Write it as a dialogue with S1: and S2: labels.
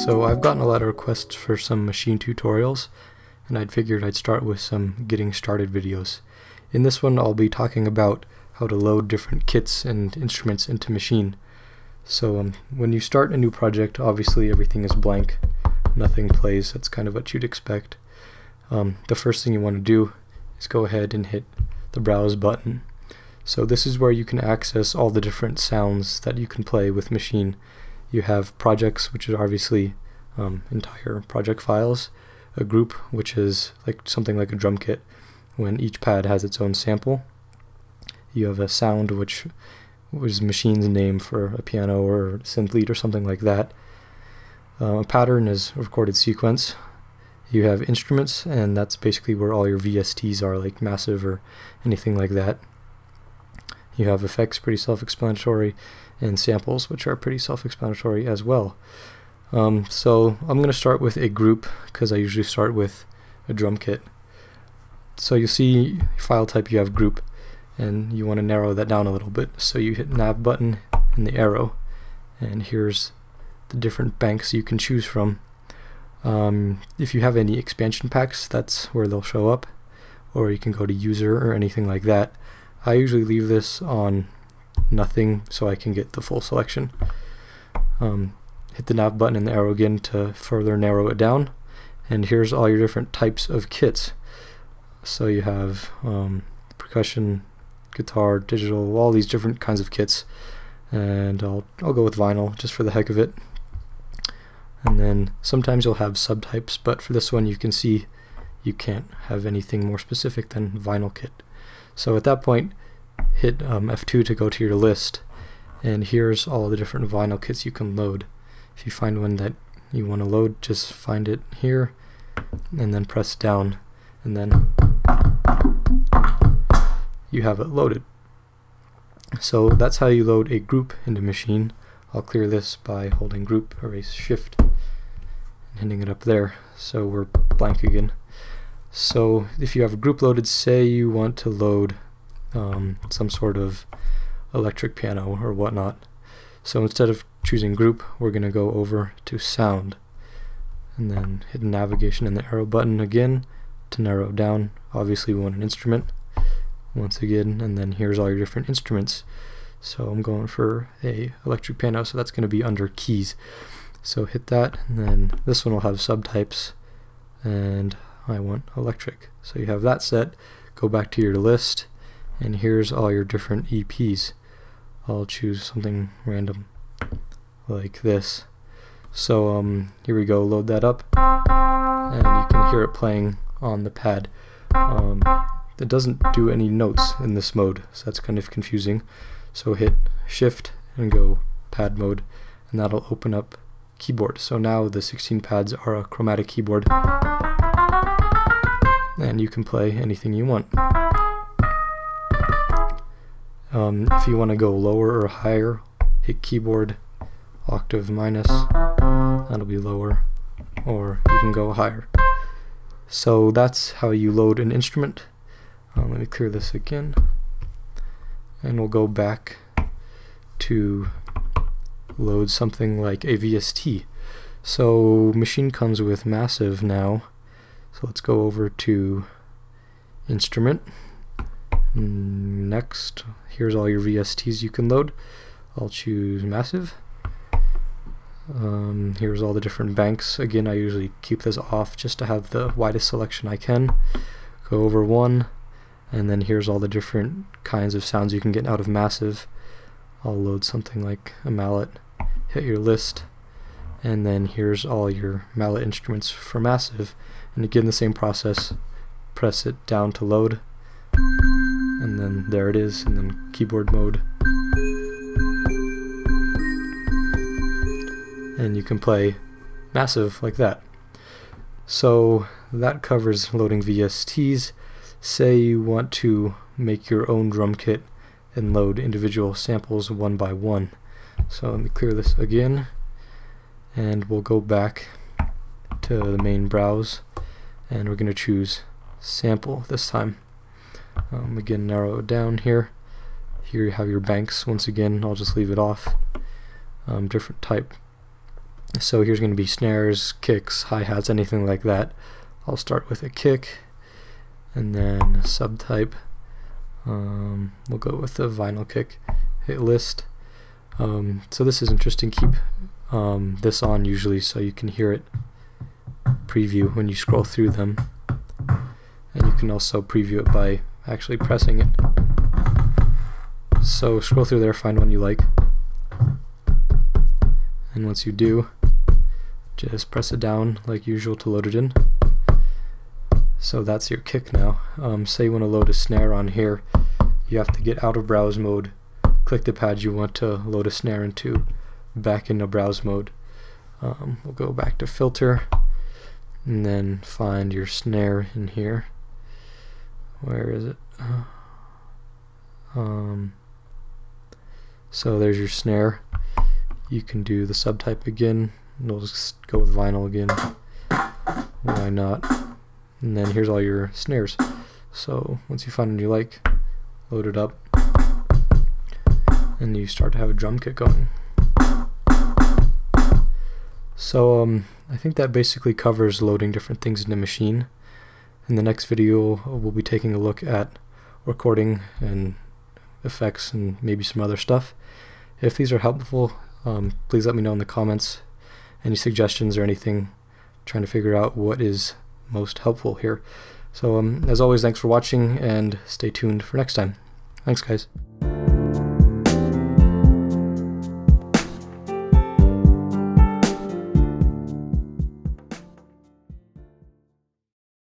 S1: So I've gotten a lot of requests for some machine tutorials, and I'd figured I'd start with some getting started videos. In this one I'll be talking about how to load different kits and instruments into Maschine. So when you start a new project, obviously everything is blank, nothing plays. That's kind of what you'd expect. The first thing you want to do is go ahead and hit the browse button. So this is where you can access all the different sounds that you can play with Maschine. You have projects, which are obviously entire project files, a group, which is like something like a drum kit when each pad has its own sample. You have a sound, which was Maschine's name for a piano or synth lead or something like that. A pattern is a recorded sequence. You have instruments, and that's basically where all your VSTs are, like massive or anything like that. You have effects, pretty self-explanatory, and samples, which are pretty self-explanatory as well. So I'm going to start with a group, because I usually start with a drum kit. So you see file type, you have group, and you want to narrow that down a little bit. So you hit nav button and the arrow, and here's the different banks you can choose from. If you have any expansion packs, that's where they'll show up, or you can go to user or anything like that. I usually leave this on nothing so I can get the full selection. Hit the nav button and the arrow again to further narrow it down, and here's all your different types of kits. So you have percussion, guitar, digital, all these different kinds of kits, and I'll go with vinyl just for the heck of it. And then sometimes you'll have subtypes, but for this one you can see you can't have anything more specific than vinyl kit. So at that point, hit F2 to go to your list, and here's all the different vinyl kits you can load. If you find one that you want to load, just find it here and then press down, and then you have it loaded. So that's how you load a group into Maschine. I'll clear this by holding group, erase shift, and hitting it up there, so we're blank again. So if you have a group loaded, say you want to load some sort of electric piano or whatnot. So instead of choosing group, we're going to go over to sound, and then hit navigation and the arrow button again to narrow down. Obviously we want an instrument once again, and then here's all your different instruments. So I'm going for a electric piano, so that's going to be under keys. So hit that, and then this one will have subtypes, and I want electric. So you have that set. Go back to your list, and here's all your different EPs. I'll choose something random like this. So here we go, load that up, and you can hear it playing on the pad. It doesn't do any notes in this mode, so that's kind of confusing. So hit shift and go pad mode, and that'll open up keyboard. So now the 16 pads are a chromatic keyboard, and you can play anything you want. If you want to go lower or higher, hit keyboard octave minus, that'll be lower, or you can go higher. So that's how you load an instrument. Let me clear this again, and we'll go back to load something like a VST. So Maschine comes with massive now, so let's go over to instrument. Next, here's all your VSTs you can load. I'll choose massive. Here's all the different banks. Again, I usually keep this off just to have the widest selection I can. Go over one, and then here's all the different kinds of sounds you can get out of massive. I'll load something like a mallet. Hit your list, and then here's all your mallet instruments for massive. And again, the same process. Press it down to load, and then there it is, and then keyboard mode. And you can play massive like that. So that covers loading VSTs. Say you want to make your own drum kit and load individual samples one by one. So let me clear this again, and we'll go back to the main browse, and we're going to choose sample this time. Again, narrow it down here. Here you have your banks. Once again, I'll just leave it off. Different type. So here's going to be snares, kicks, hi-hats, anything like that. I'll start with a kick and then a subtype. We'll go with the vinyl kick. Hit list. So this is interesting. Keep this on usually so you can hear it preview when you scroll through them. And you can also preview it by actually pressing it. So scroll through there, find one you like. And once you do, just press it down like usual to load it in. So that's your kick now. Say you want to load a snare on here, you have to get out of browse mode, click the pad you want to load a snare into, back into browse mode. We'll go back to filter and then find your snare in here. Where is it? So there's your snare. You can do the subtype again. We'll just go with vinyl again. Why not? And then here's all your snares. So once you find one you like, load it up, and you start to have a drum kit going. So I think that basically covers loading different things in the machine. In the next video, we'll be taking a look at recording and effects and maybe some other stuff. If these are helpful, please let me know in the comments. Any suggestions or anything, trying to figure out what is most helpful here. So as always, thanks for watching and stay tuned for next time. Thanks guys.